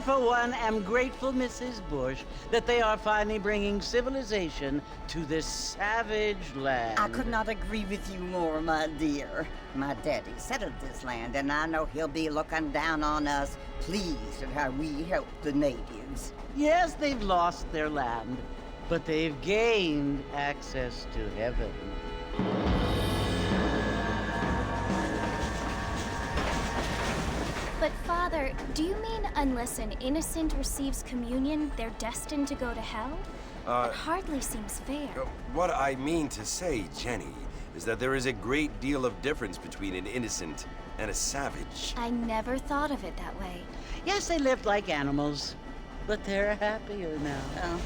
for one, am grateful, Mrs. Bush, that they are finally bringing civilization to this savage land. I could not agree with you more, my dear. My daddy settled this land, and I know he'll be looking down on us, pleased at how we help the natives. Yes, they've lost their land, but they've gained access to heaven. But Father, do you mean unless an innocent receives communion, they're destined to go to hell? It hardly seems fair. What I mean to say, Jenny, is that there is a great deal of difference between an innocent and a savage. I never thought of it that way. Yes, they lived like animals, but they're happier now.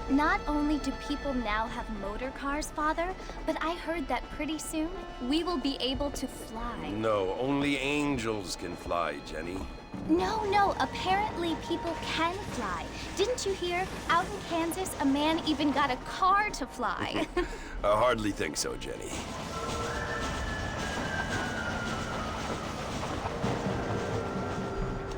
Not only do people now have motor cars, Father, but I heard that pretty soon we will be able to fly. No, only angels can fly, Jenny. No, apparently people can fly. Didn't you hear? Out in Kansas, a man even got a car to fly. I hardly think so, Jenny.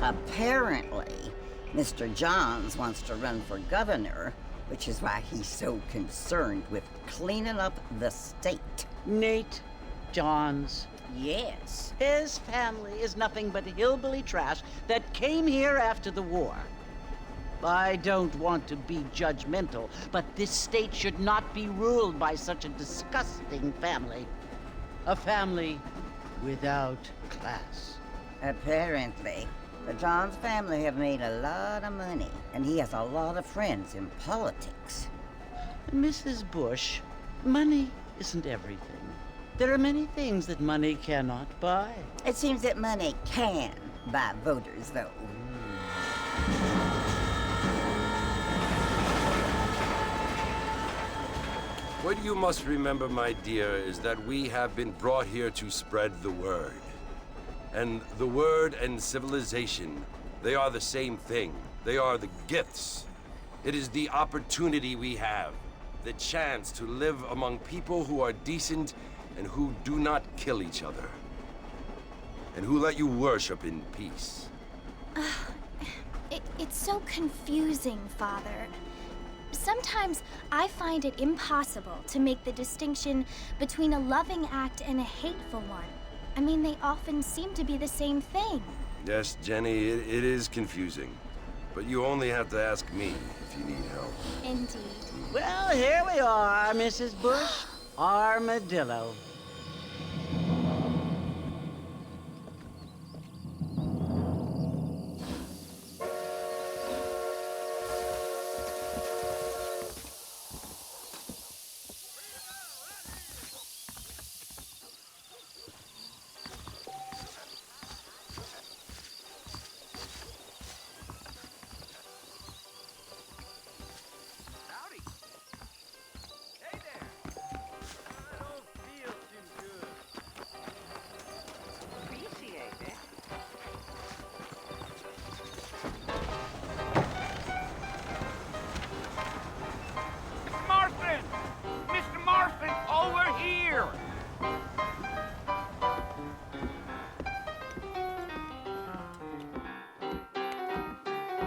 Apparently, Mr. Johns wants to run for governor, which is why he's so concerned with cleaning up the state. Nate Johns. Yes. His family is nothing but hillbilly trash that came here after the war. I don't want to be judgmental, but this state should not be ruled by such a disgusting family. A family without class. Apparently. The Johns family have made a lot of money, and he has a lot of friends in politics. Mrs. Bush, money isn't everything. There are many things that money cannot buy. It seems that money can buy voters, though. What you must remember, my dear, is that we have been brought here to spread the word. And the word and civilization, they are the same thing. They are the gifts. It is the opportunity we have, the chance to live among people who are decent and who do not kill each other, and who let you worship in peace. It's so confusing, Father. Sometimes I find it impossible to make the distinction between a loving act and a hateful one. I mean, they often seem to be the same thing. Yes, Jenny, it is confusing. But you only have to ask me if you need help. Indeed. Well, here we are, Mrs. Bush. Armadillo.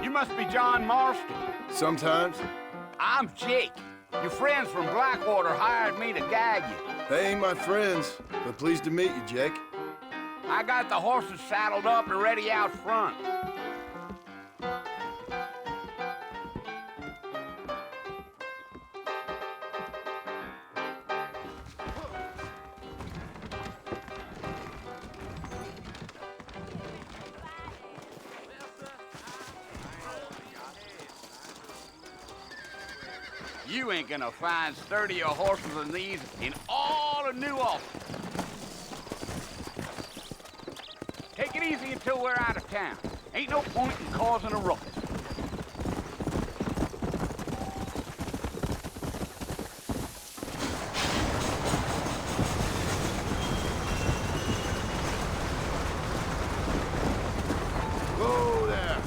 You must be John Marston. Sometimes. I'm Jake. Your friends from Blackwater hired me to guide you. They ain't my friends, but pleased to meet you, Jake. I got the horses saddled up and ready out front. You ain't gonna find sturdier horses than these in all of New Ulster. Take it easy until we're out of town. Ain't no point in causing a ruckus. Whoa there.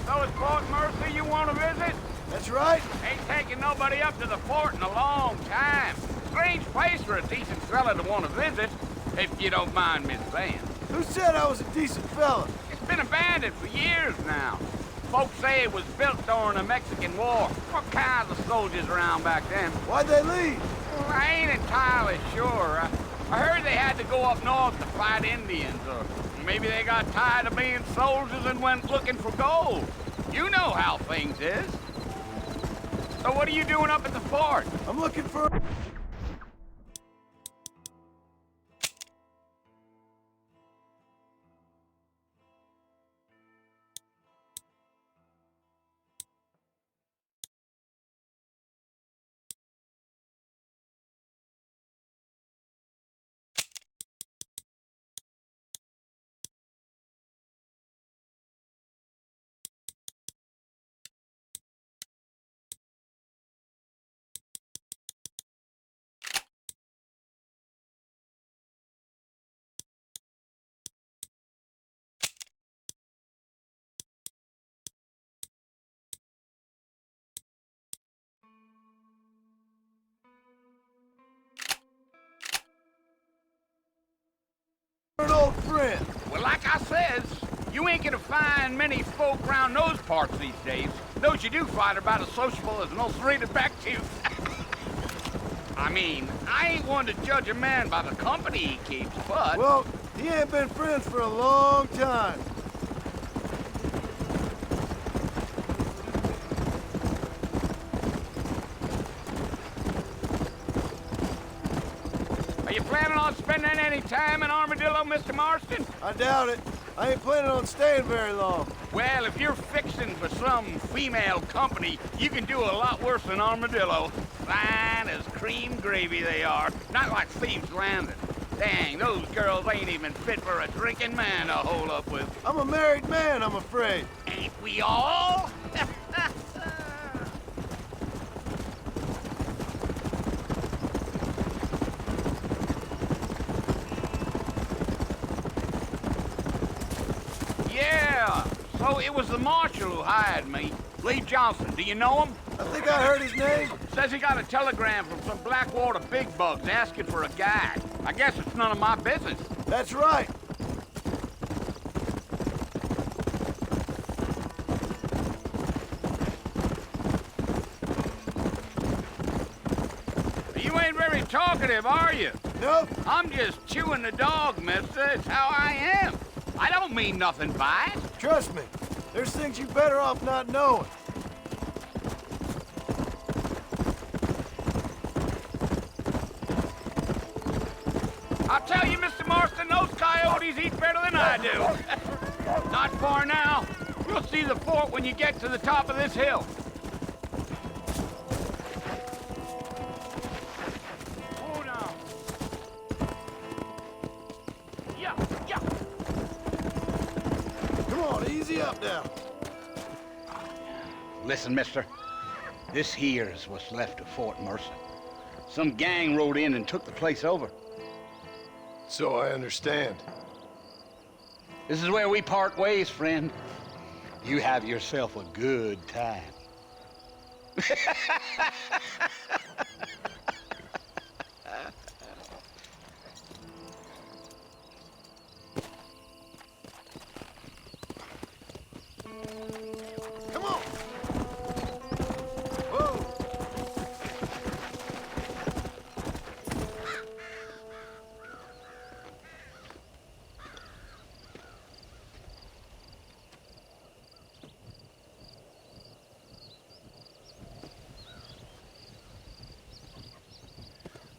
So it's Fort Mercy you want to visit? That's right. Ain't taking nobody up to the fort in a long time. strange place for a decent fella to want to visit, if you don't mind me saying. Who said I was a decent fella? It's been abandoned for years now. Folks say it was built during the Mexican War. What kinds of soldiers around back then? Why'd they leave? Well, I ain't entirely sure. I heard they had to go up north to fight Indians, or maybe they got tired of being soldiers and went looking for gold. You know how things is. So what are you doing up at the fort? I'm looking for... an old friend. Well, like I says, you ain't gonna find many folk around those parts these days. Those you do find are about as sociable as an ulcerated back tooth. I mean, I ain't one to judge a man by the company he keeps, but... Well, he ain't been friends for a long time. Are you planning on spending any time in Armadillo, Mr. Marston? I doubt it. I ain't planning on staying very long. Well, if you're fixing for some female company, you can do a lot worse than Armadillo. Fine as cream gravy they are. Not like Thieves' Landing. Dang, those girls ain't even fit for a drinking man to hole up with. I'm a married man, I'm afraid. Ain't we all? Yeah, so it was the marshal who hired me. Lee Johnson, do you know him? I think I heard his name. Says he got a telegram from some Blackwater big bugs asking for a guide. I guess it's none of my business. That's right. You ain't very talkative, are you? Nope. I'm just chewing the dog, mister. It's how I am. I don't mean nothing by it. Trust me. There's things you better off not knowing. I'll tell you, Mr. Marston, those coyotes eat better than I do. Not far now. You'll see the fort when you get to the top of this hill. Oh, no. Yeah, yeah. Come on, easy up now. Listen, mister. This here's what's left of Fort Mercer. Some gang rode in and took the place over. So I understand. This is where we part ways, friend. You have yourself a good time. Come on. Whoa.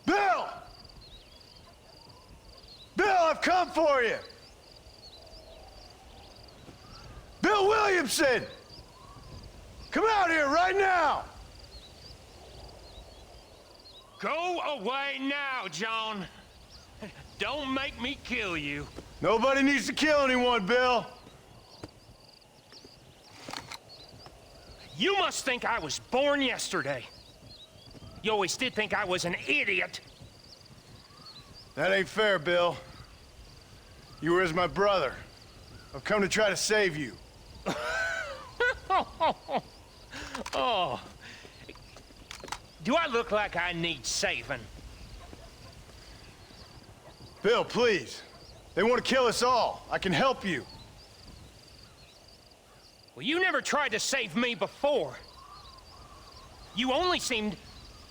Bill! Bill, I've come for you! Bill Williamson! Come out here right now! Go away now, John. Don't make me kill you. Nobody needs to kill anyone, Bill. You must think I was born yesterday. You always did think I was an idiot. That ain't fair, Bill. You were as my brother. I've come to try to save you. Oh. Do I look like I need saving? Bill, please. They want to kill us all. I can help you. Well, you never tried to save me before. You only seemed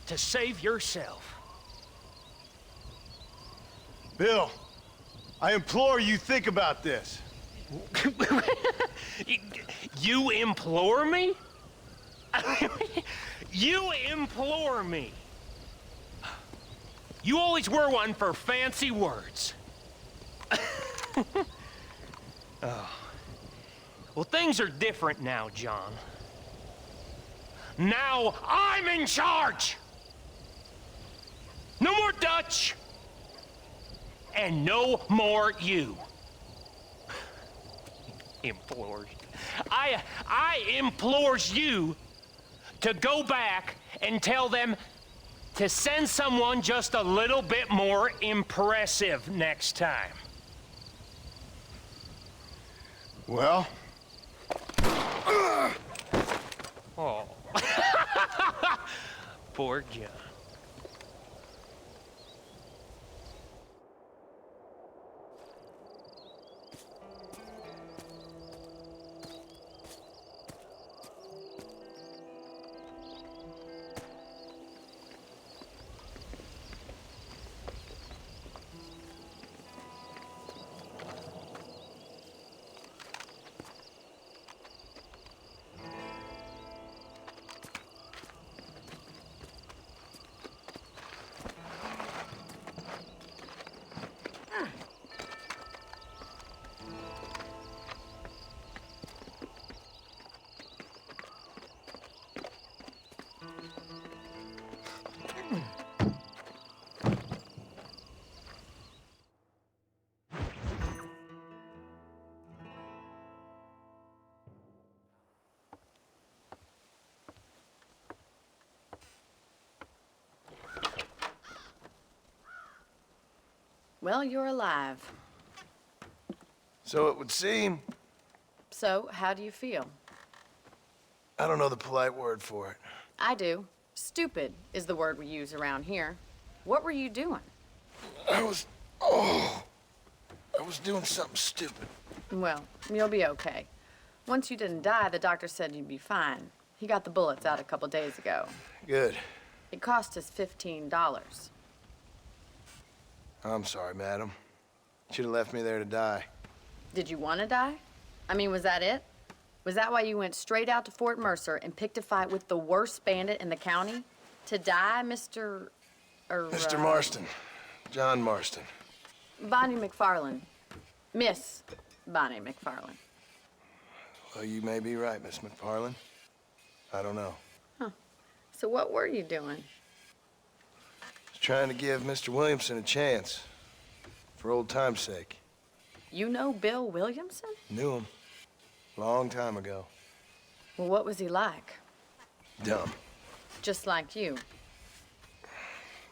to save yourself. Bill, I implore you think about this. You implore me? You implore me. You always were one for fancy words. Oh. Well, things are different now, John. Now I'm in charge! No more Dutch! And no more you. Implores. I implores you to go back and tell them to send someone just a little bit more impressive next time. Well? Oh. Poor John. Well, you're alive. So it would seem. So, how do you feel? I don't know the polite word for it. I do. Stupid is the word we use around here. What were you doing? I was doing something stupid. Well, you'll be okay. Once you didn't die, the doctor said you'd be fine. He got the bullets out a couple days ago. Good. It cost us $15. I'm sorry, madam. Should have left me there to die. Did you want to die? I mean, was that it? Was that why you went straight out to Fort Mercer and picked a fight with the worst bandit in the county? To die, Mr. Mr. Marston. John Marston. Bonnie McFarland. Miss Bonnie McFarland. Well, you may be right, Miss McFarland. I don't know. So what were you doing? Just trying to give Mr. Williamson a chance. For old time's sake. You know Bill Williamson? Knew him. Long time ago. Well, what was he like? Dumb. Just like you.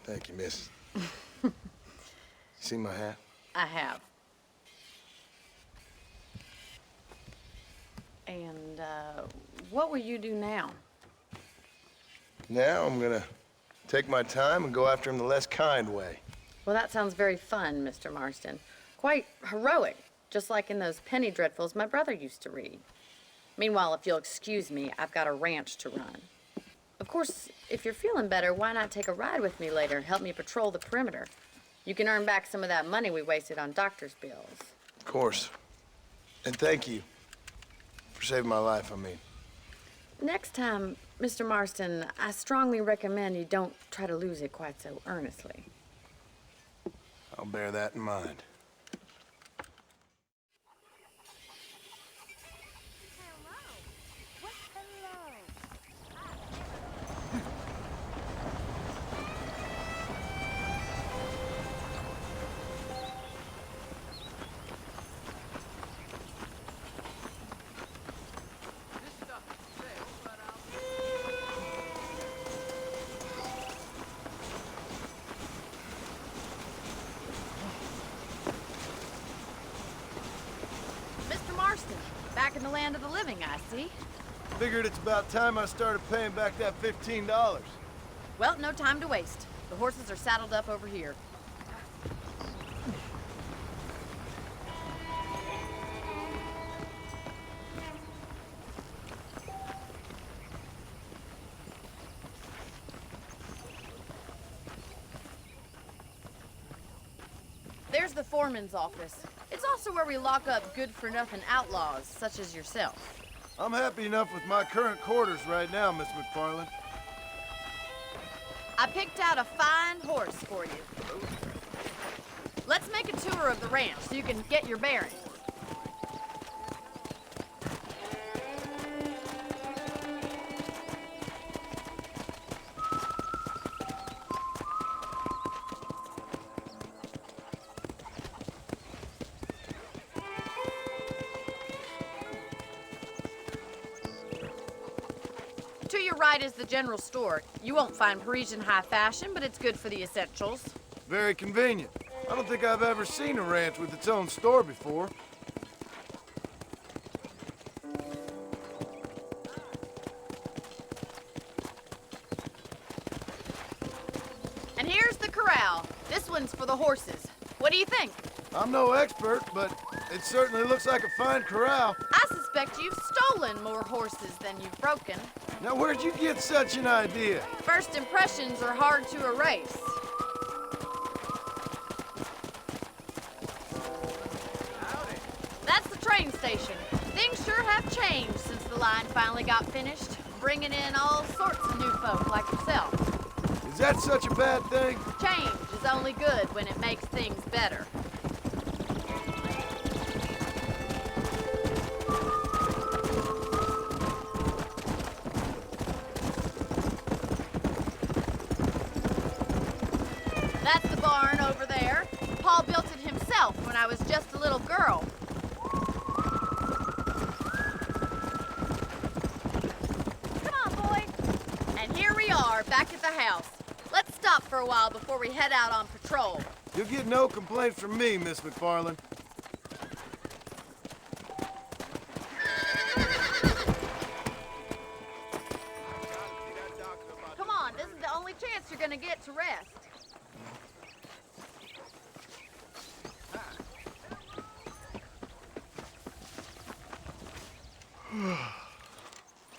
Thank you, miss. See my hat? I have. And, what will you do now? Now I'm gonna take my time and go after him the less kind way. Well, that sounds very fun, Mr. Marston. Quite heroic, just like in those penny dreadfuls my brother used to read. Meanwhile, if you'll excuse me, I've got a ranch to run. Of course, if you're feeling better, why not take a ride with me later and help me patrol the perimeter? You can earn back some of that money we wasted on doctor's bills. Of course. And thank you for saving my life, I mean. Next time, Mr. Marston, I strongly recommend you don't try to lose it quite so earnestly. I'll bear that in mind. Mr. Marston, back in the land of the living, I see. Figured it's about time I started paying back that $15. Well, no time to waste. The horses are saddled up over here. There's the foreman's office. It's also where we lock up good-for-nothing outlaws, such as yourself. I'm happy enough with my current quarters right now, Miss McFarland. I picked out a fine horse for you. Let's make a tour of the ranch so you can get your bearings. To your right is the general store. You won't find Parisian high fashion, but it's good for the essentials. Very convenient. I don't think I've ever seen a ranch with its own store before. And here's the corral. This one's for the horses. What do you think? I'm no expert, but it certainly looks like a fine corral. I suspect you've stolen more horses than you've broken. Now, where'd you get such an idea? First impressions are hard to erase. That's the train station. Things sure have changed since the line finally got finished, bringing in all sorts of new folk like yourself. Is that such a bad thing? Change is only good when it makes things better. That's the barn over there. Paul built it himself when I was just a little girl. Come on, boy. And here we are, back at the house. Let's stop for a while before we head out on patrol. You'll get no complaints from me, Miss McFarland. Come on, this is the only chance you're gonna get to rest.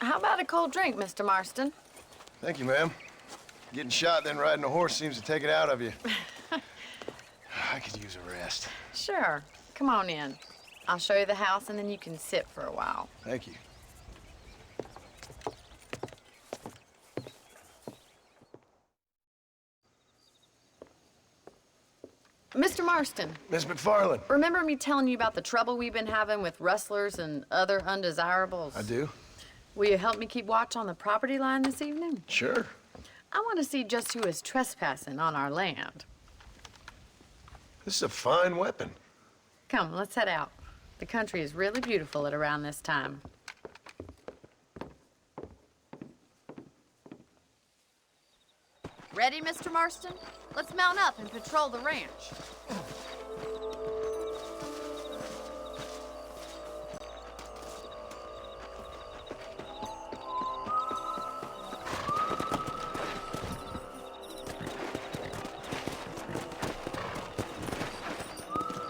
How about a cold drink, Mr. Marston? Thank you, ma'am. Getting shot, then riding a horse seems to take it out of you. I could use a rest. Sure. Come on in. I'll show you the house, and then you can sit for a while. Thank you. Mr. Marston, Miss McFarland. remember me telling you about the trouble we've been having with rustlers and other undesirables? I do? Will you help me keep watch on the property line this evening? Sure. I want to see just who is trespassing on our land. This is a fine weapon. Come, let's head out. The country is really beautiful at around this time. Ready, Mr. Marston? Let's mount up and patrol the ranch.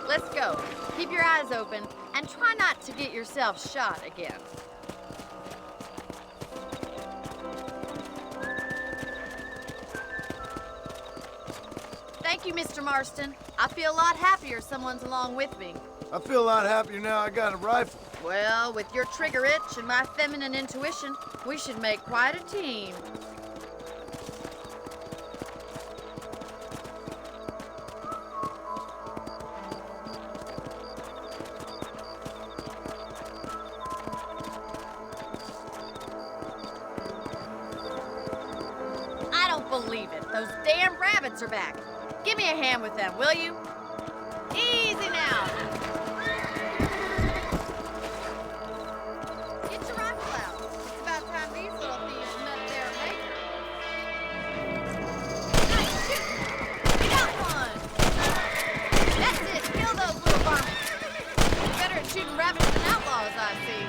Let's go. Keep your eyes open and try not to get yourself shot again. Thank you, Mr. Marston. I feel a lot happier someone's along with me. I feel a lot happier now I got a rifle. Well, with your trigger itch and my feminine intuition, we should make quite a team. I don't believe it. Those damn rabbits are back. Give me a hand with them, will you? Easy now. Get your rifle out. It's about time these little thieves met their maker. Nice shoot. You got one. That's it. Kill those little varmints. You're better at shooting rabbits than outlaws, I see.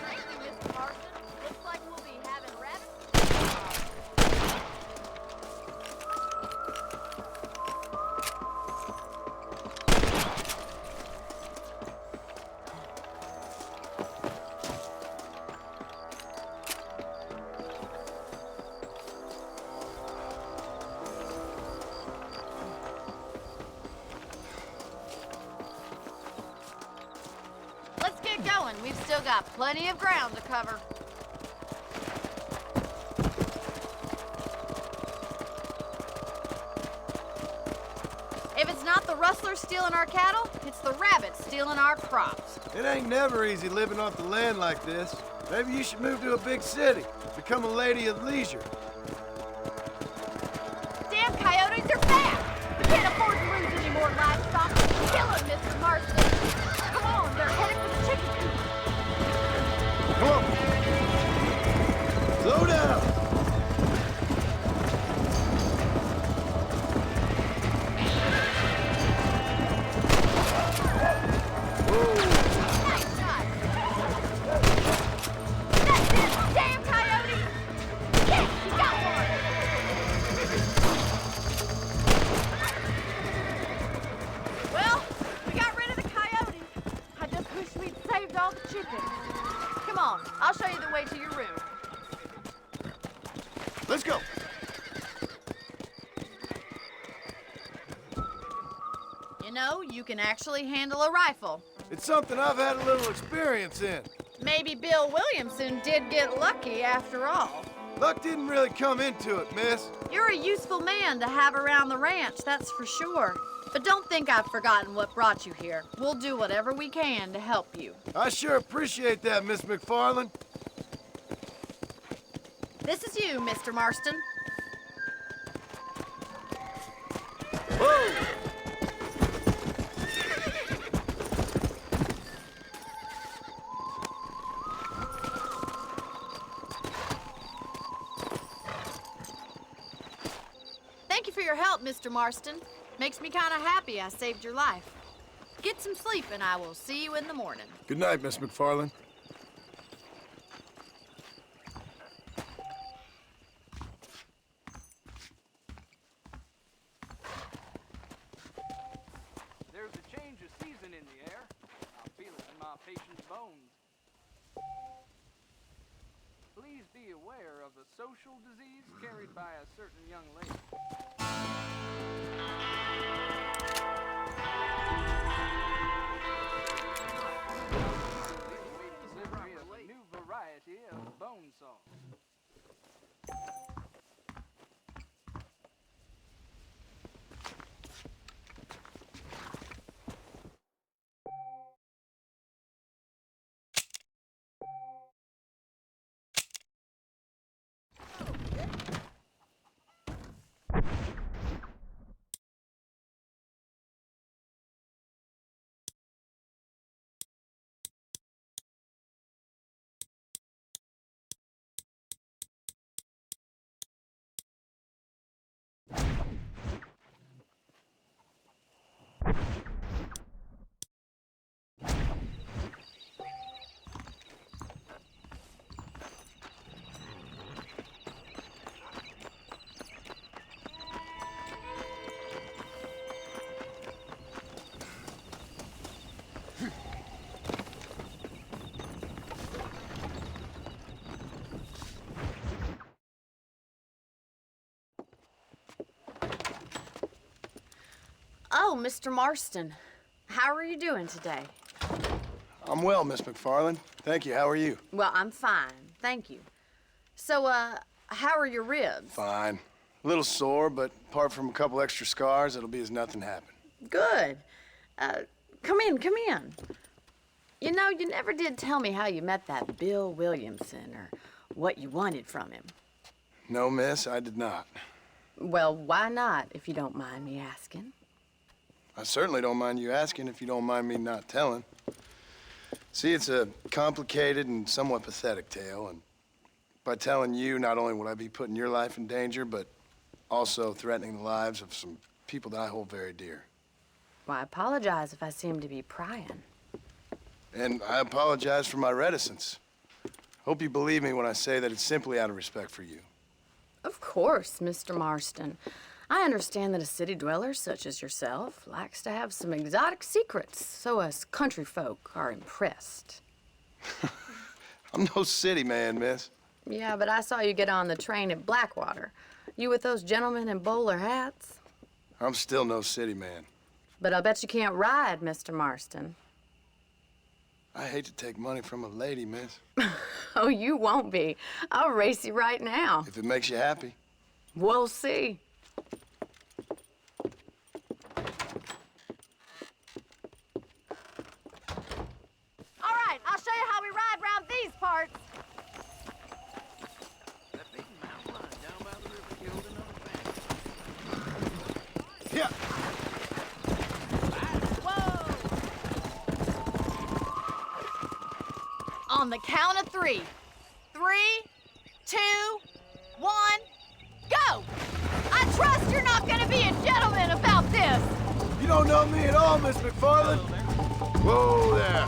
Thank you, Mr. Marston. Looks like we'll be having rabbits. going. We've still got plenty of ground to cover. If it's not the rustlers stealing our cattle, it's the rabbits stealing our crops. It ain't never easy living off the land like this. Maybe you should move to a big city. Become a lady of leisure. Damn coyotes are back! We can't afford to lose any more livestock. Kill them, Mr. Marston. Come on, they're headed for the chicken coop. Come on. Slow down. Nice shot. That's it, damn coyote! Yes, you got one! Well, we got rid of the coyote. I just wish we'd saved all the chickens. Come on, I'll show you the way to your room. Let's go. You know, you can actually handle a rifle. It's something I've had a little experience in. Maybe Bill Williamson did get lucky after all. Luck didn't really come into it, miss. You're a useful man to have around the ranch, that's for sure. But don't think I've forgotten what brought you here. We'll do whatever we can to help you. I sure appreciate that, Miss McFarland. This is you, Mr. Marston. Whoa! Thank you for your help, Mr. Marston. Makes me kind of happy I saved your life. Get some sleep and I will see you in the morning. Good night, Miss McFarland. There's a change of season in the air. I feel it in my patient's bones. Please be aware of a social disease carried by a certain young lady. Delivery of a new variety of bone saw. Oh, Mr. Marston. How are you doing today? I'm well, Miss McFarland. Thank you. How are you? Well, I'm fine. Thank you. So, how are your ribs? Fine. A little sore, but apart from a couple extra scars, it'll be as nothing happened. Good. Come in, come in. You know, you never did tell me how you met that Bill Williamson or what you wanted from him. No, miss, I did not. Well, why not, if you don't mind me asking? I certainly don't mind you asking if you don't mind me not telling. See, it's a complicated and somewhat pathetic tale, and by telling you, not only would I be putting your life in danger, but also threatening the lives of some people that I hold very dear. Well, I apologize if I seem to be prying. And I apologize for my reticence. Hope you believe me when I say that it's simply out of respect for you. Of course, Mr. Marston. I understand that a city dweller such as yourself likes to have some exotic secrets, so us country folk are impressed. I'm no city man, miss. Yeah, but I saw you get on the train at Blackwater. You with those gentlemen in bowler hats? I'm still no city man. But I'll bet you can't ride, Mr. Marston. I hate to take money from a lady, miss. Oh, you won't be. I'll race you right now. If it makes you happy. We'll see. All right, I'll show you how we ride around these parts. That big mountain lion down by the river killed another fan. Yeah. On the count of 3. 3, 2, 1, go! I trust you're not gonna be a gentleman about this. You don't know me at all, Miss McFarland. Whoa there.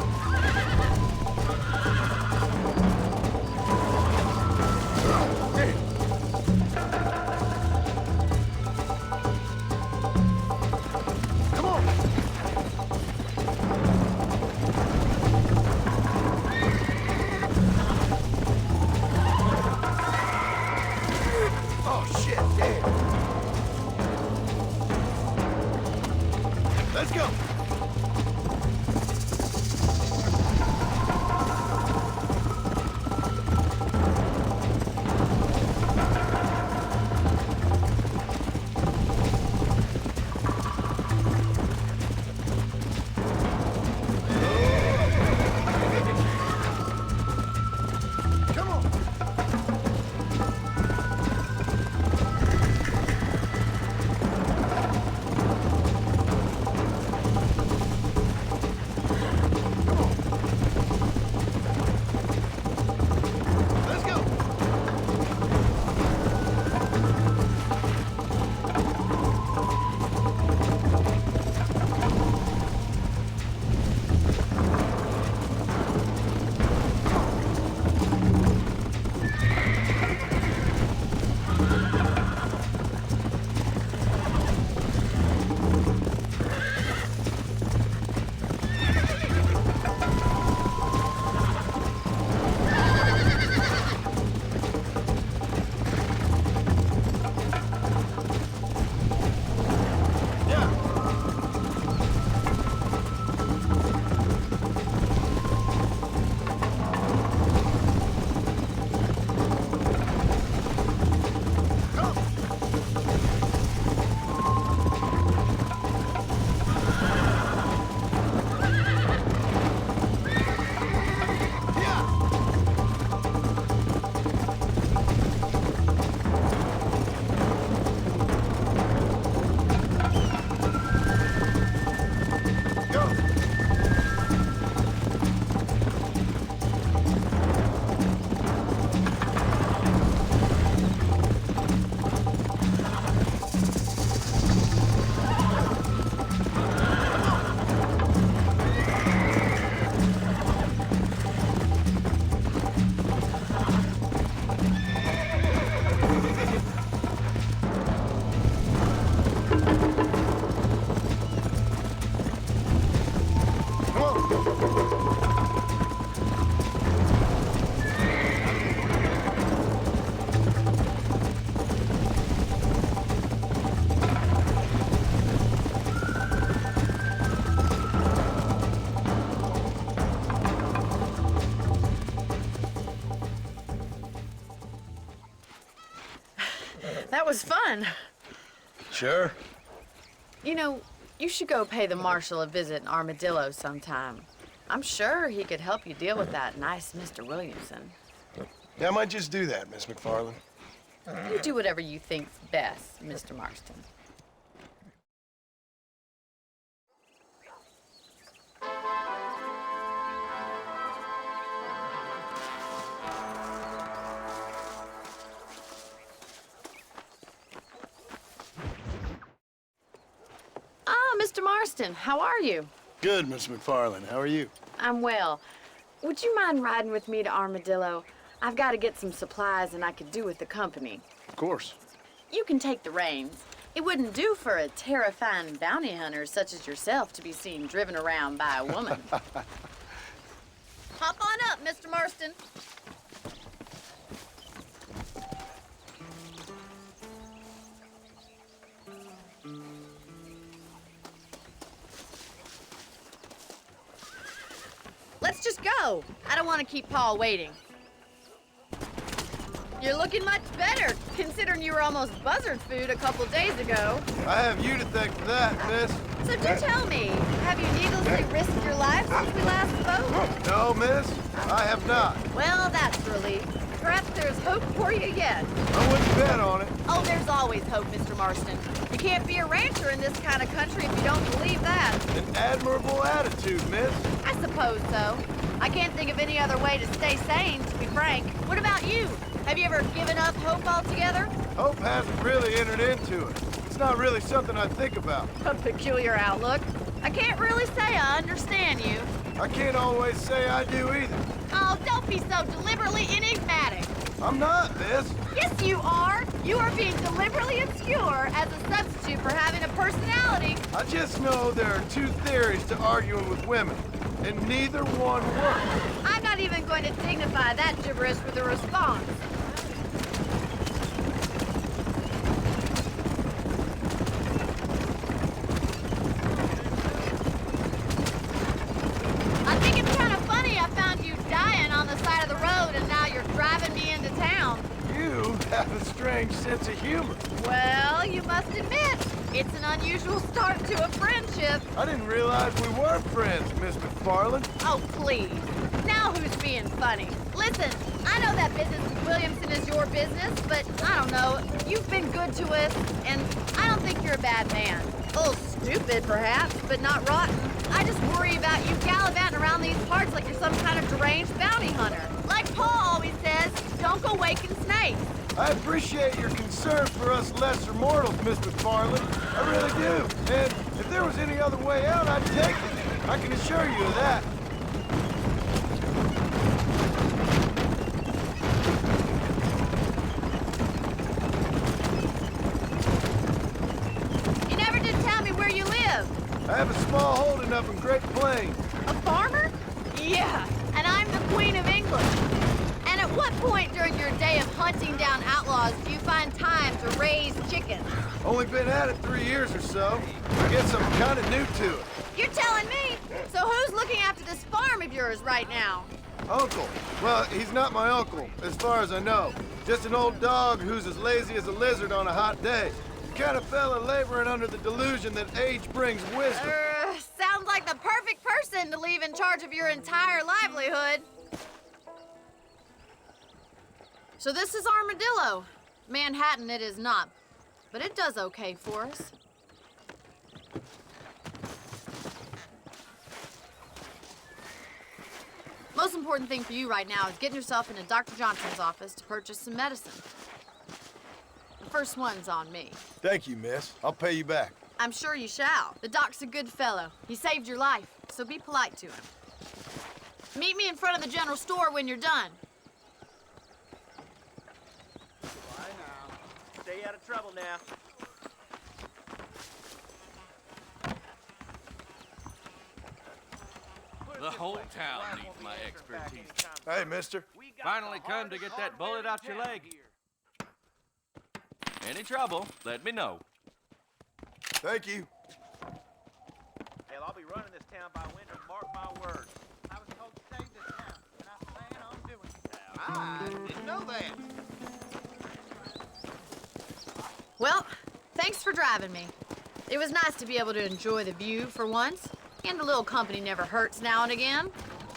Come on. Oh, shit, damn. Let's go. Come on. Let's go. Yeah. Go. Come on. That was fun. Sure. You know, you should go pay the marshal a visit in Armadillo sometime. I'm sure he could help you deal with that nice Mr. Williamson. Yeah, I might just do that, Miss McFarland. You do whatever you think's best, Mr. Marston. Ah, Mr. Marston, how are you? Good, Miss McFarland. How are you? I'm well. Would you mind riding with me to Armadillo? I've got to get some supplies and I could do with the company. Of course. You can take the reins. It wouldn't do for a terrifying bounty hunter such as yourself to be seen driven around by a woman. Hop on up, Mr. Marston. Let's just go. I don't want to keep Paul waiting. You're looking much better, considering you were almost buzzard food a couple days ago. I have you to thank for that, miss. So do tell me, have you needlessly risked your life since we last spoke? No, miss, I have not. Well, that's a relief. Perhaps there's hope for you yet. I wouldn't bet on it. Oh, there's always hope, Mr. Marston. You can't be a rancher in this kind of country if you don't believe that. An admirable attitude, miss. I suppose so. I can't think of any other way to stay sane, to be frank. What about you? Have you ever given up hope altogether? Hope hasn't really entered into it. It's not really something I think about. A peculiar outlook. I can't really say I understand you. I can't always say I do either. Oh, don't be so deliberately enigmatic. I'm not, miss. Yes, you are. You are being deliberately obscure as a substitute for having a personality. I just know there are two theories to arguing with women, and neither one works. I'm not even going to dignify that gibberish with a response. I think it's kind of funny I found you dying on the side of the road and now you're driving me into town. You have a strange sense of humor. Well, you must admit, it's an unusual start to a friendship. I didn't realize we were friends, Miss McFarland. Oh, please. Now who's being funny? Listen, I know that business with Williamson is your business, but I don't know. You've been good to us, and I don't think you're a bad man. A little stupid, perhaps, but not rotten. I just worry about you gallivanting around these parts like you're some kind of deranged bounty hunter. Like Paul always says, don't go waking snakes. I appreciate your concern for us lesser mortals, Miss McFarland. I really do. And if there was any other way out, I'd take it. I can assure you of that. You never did tell me where you live. I have a small holding up in Great Plains. A farmer? Yeah, and I'm the Queen of England. And at what point during your day of hunting down outlaws do you find time to raise chickens? Only been at it 3 years or so. I guess I'm kind of new to it. You're telling me? So who's looking after this farm of yours right now? Uncle. Well, he's not my uncle, as far as I know. Just an old dog who's as lazy as a lizard on a hot day. The kind of fella laboring under the delusion that age brings wisdom. Sounds like the perfect person to leave in charge of your entire livelihood. So this is Armadillo. Manhattan it is not, but it does okay for us. Most important thing for you right now is getting yourself into Dr. Johnson's office to purchase some medicine. The first one's on me. Thank you, miss. I'll pay you back. I'm sure you shall. The doc's a good fellow. He saved your life, so be polite to him. Meet me in front of the general store when you're done. Bye now. Stay out of trouble now. The whole town needs my expertise. Hey, mister. Finally come to get that bullet out your leg. Any trouble, let me know. Thank you. Hell, I'll be running this town by winter, mark my words. I was told to save this town, and I plan on doing it. I didn't know that. Well, thanks for driving me. It was nice to be able to enjoy the view for once, and a little company never hurts now and again.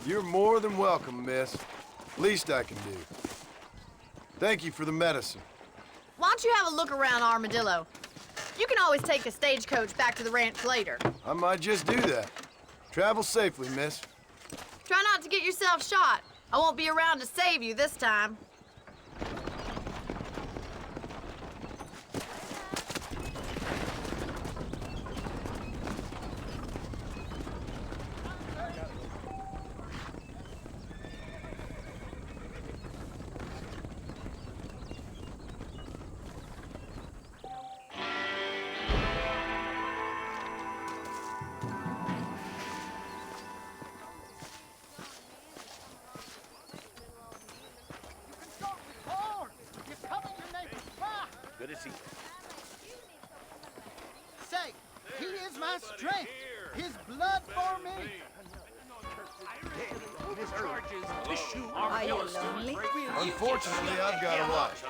You're more than welcome, miss. Least I can do. Thank you for the medicine. Why don't you have a look around Armadillo? You can always take a stagecoach back to the ranch later. I might just do that. Travel safely, miss. Try not to get yourself shot. I won't be around to save you this time. Good to see you. Say, he is my strength. His blood for me. Are you lonely? Unfortunately, I've got a wife.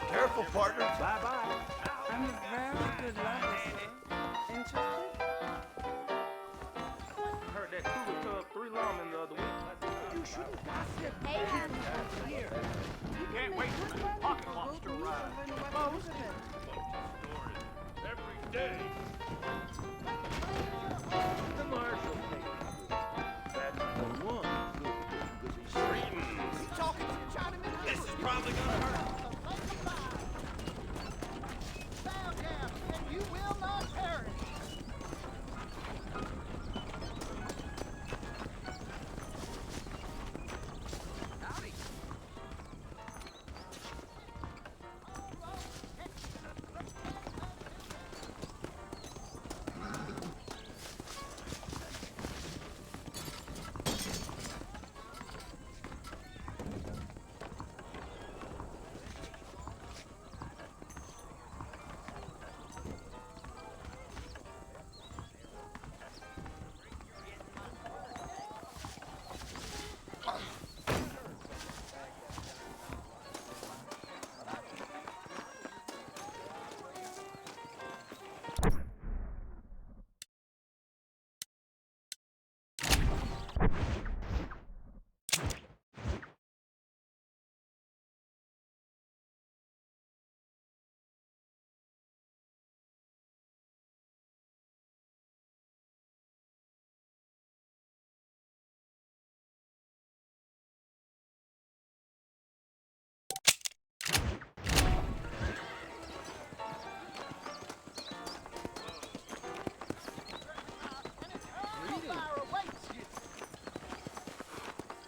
Careful, partner. I'm a very good lover, sir. Interested? Heard that cougar took 3 lawmen the other week. You shouldn't gossip. We can't wait for the pocket watch to arrive. Every day. The Marshall case. That's the one. Greetings. You talking to Chinaman? This is probably gonna hurt. Bow down, and you will not perish.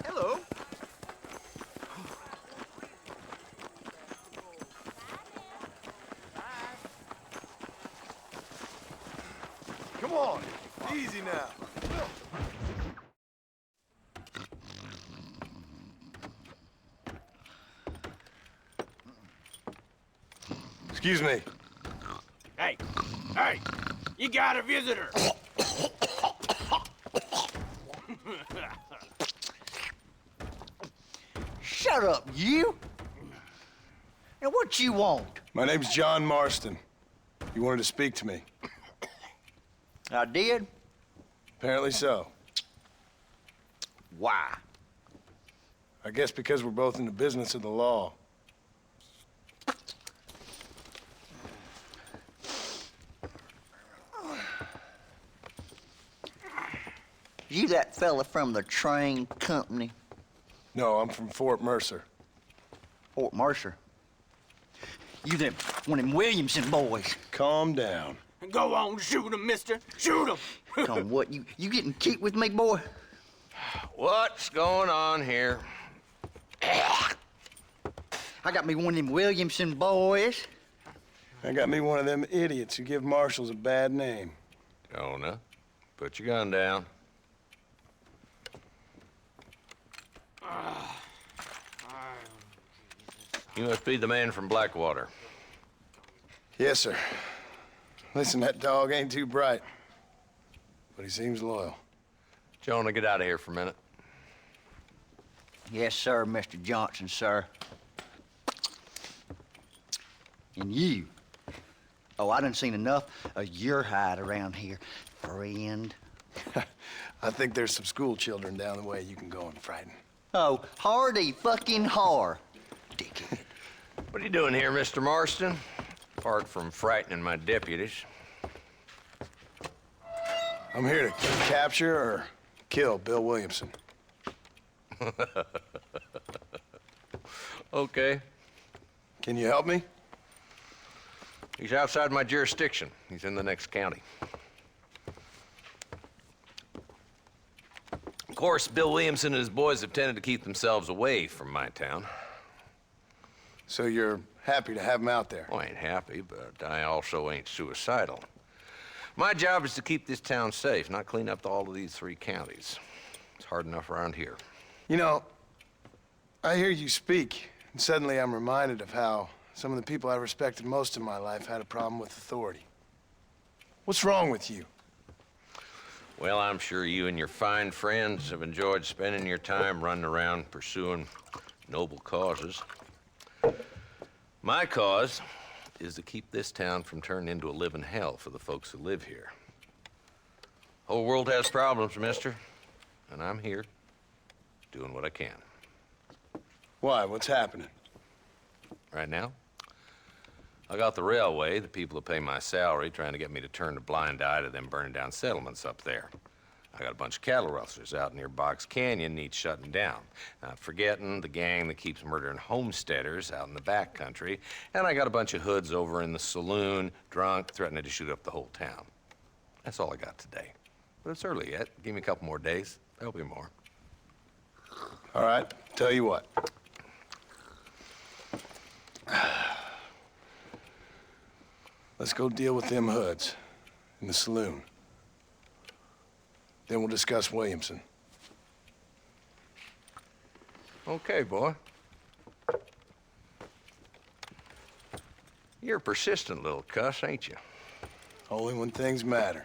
Hello. Come on, easy now. Excuse me. Hey, you got a visitor. Shut up, you! Now what you want? My name's John Marston. You wanted to speak to me. I did? Apparently so. Why? I guess because we're both in the business of the law. You that fella from the train company? No, I'm from Fort Mercer. Fort Mercer? You them, one of them Williamson boys. Calm down. Go on, shoot him, mister. Shoot him. Come on, what, you getting kicked with me, boy? What's going on here? I got me one of them Williamson boys. I got me one of them idiots who give marshals a bad name. Jonah, put your gun down. You must be the man from Blackwater. Yes, sir. Listen, that dog ain't too bright, but he seems loyal. Jonah, get out of here for a minute. Yes, sir, Mr. Johnson, sir. And you. Oh, I done seen enough of your hide around here, friend. I think there's some school children down the way you can go and frighten. Oh, hardy fucking har. Dickhead. What are you doing here, Mr. Marston? Apart from frightening my deputies. I'm here to capture or kill Bill Williamson. Okay. Can you help me? He's outside my jurisdiction. He's in the next county. Of course, Bill Williamson and his boys have tended to keep themselves away from my town. So you're happy to have him out there? Well, I ain't happy, but I also ain't suicidal. My job is to keep this town safe, not clean up all of these 3 counties. It's hard enough around here. You know, I hear you speak, and suddenly I'm reminded of how some of the people I respected most in my life had a problem with authority. What's wrong with you? Well, I'm sure you and your fine friends have enjoyed spending your time running around pursuing noble causes. My cause is to keep this town from turning into a living hell for the folks who live here. Whole world has problems, mister, and I'm here doing what I can. Why? What's happening? Right now, I got the railway, the people who pay my salary, trying to get me to turn a blind eye to them burning down settlements up there. I got a bunch of cattle rustlers out near Box Canyon needs shutting down. Not forgetting the gang that keeps murdering homesteaders out in the back country. And I got a bunch of hoods over in the saloon, drunk, threatening to shoot up the whole town. That's all I got today. But it's early yet. Give me a couple more days. There'll be more. All right, tell you what. Let's go deal with them hoods in the saloon. Then we'll discuss Williamson. Okay, boy. You're a persistent little cuss, ain't you? Only when things matter.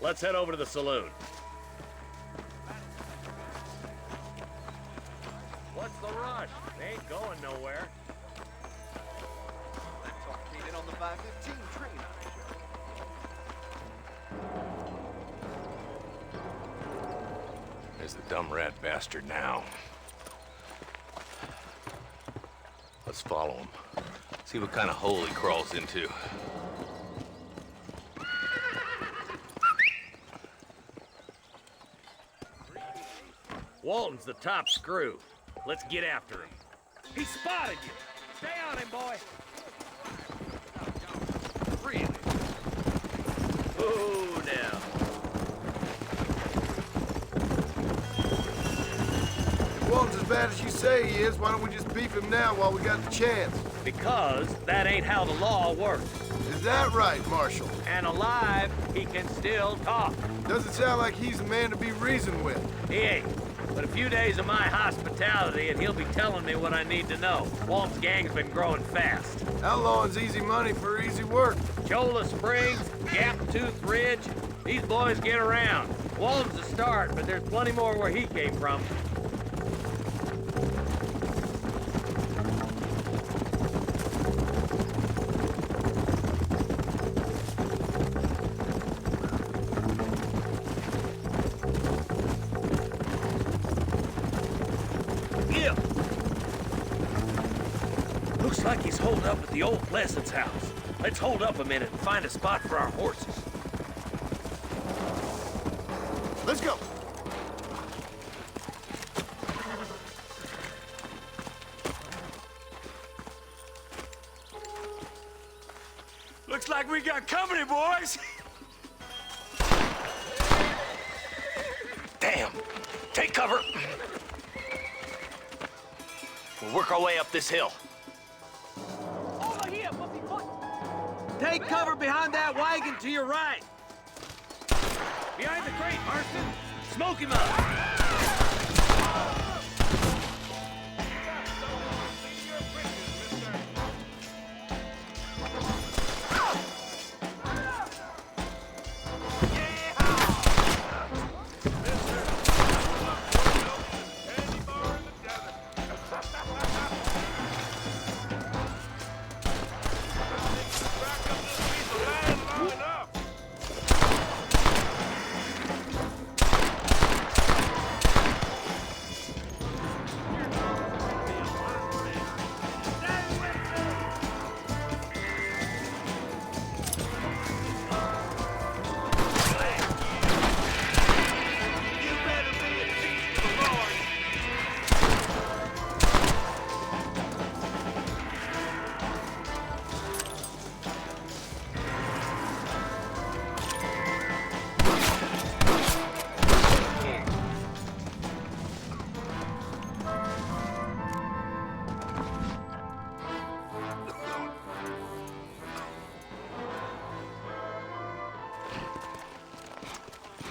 Let's head over to the saloon. What's the rush? They ain't going nowhere. Laptop came in on the 5:15 train. There's the dumb rat bastard now. Let's follow him. See what kind of hole he crawls into. Walton's the top screw. Let's get after him. He spotted you. Stay on him, boy. Really? Ooh, now. If Walton's as bad as you say he is, why don't we just beef him now while we got the chance? Because that ain't how the law works. Is that right, Marshal? And alive, he can still talk. Doesn't sound like he's a man to be reasoned with. He ain't. But a few days of my hospitality and he'll be telling me what I need to know. Walton's gang's been growing fast. Outlawing's easy money for easy work. Cholla Springs, Gap Tooth Ridge, these boys get around. Walton's a start, but there's plenty more where he came from. Looks like he's holed up at the old Pleasance house. Let's hold up a minute and find a spot for our horses. Let's go. Looks like we got company, boys. Damn. Take cover. We'll work our way up this hill. Take cover behind that wagon to your right. Behind the crate, Marston. Smoke him up.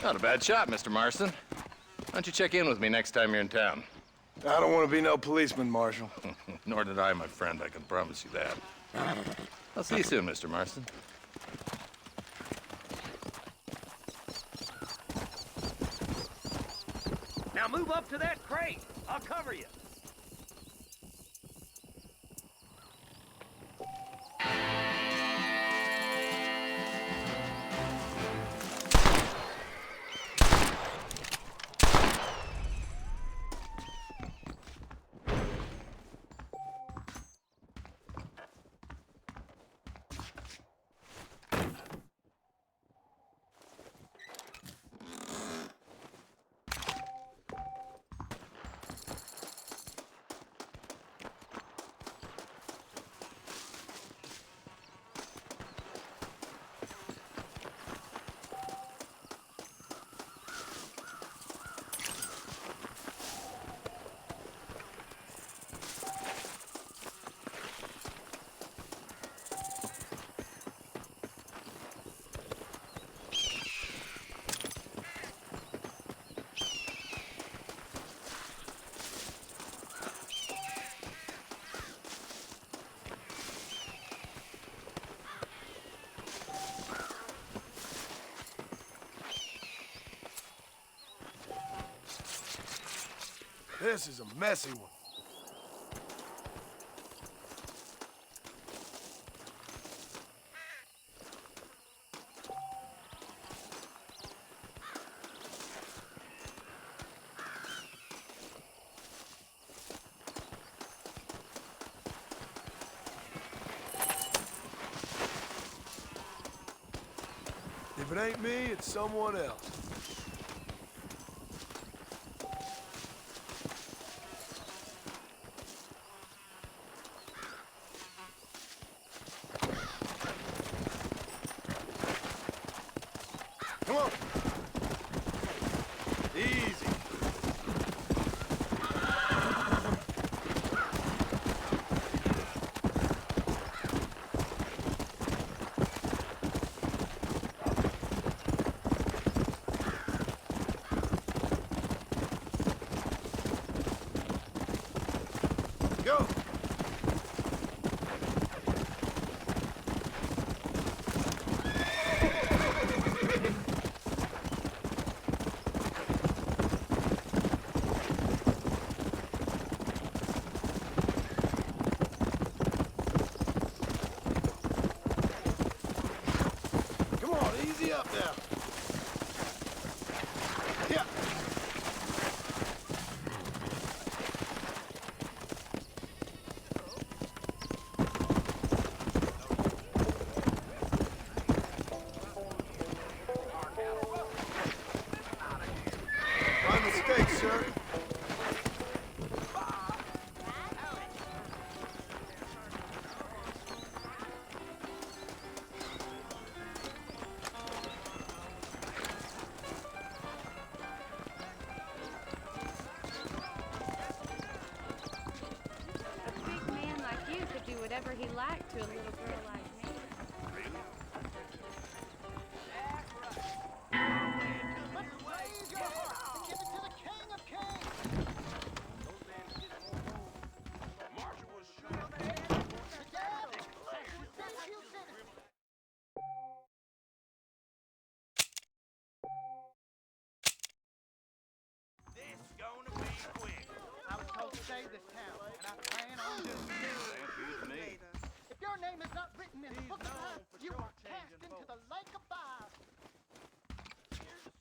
Not a bad shot, Mr. Marston. Why don't you check in with me next time you're in town? I don't want to be no policeman, Marshal. Nor did I, my friend, I can promise you that. I'll see you soon, Mr. Marston. Now move up to that crate. I'll cover you. This is a messy one. If it ain't me, it's someone else. Come on. Easy. Go. Come on, easy up now. Yeah. My mistake, sir. A big man like you could do whatever he liked to a little girl like me. This gonna be quick. I was told to save this town, and I plan on doing it. If your name is not written in the book of life,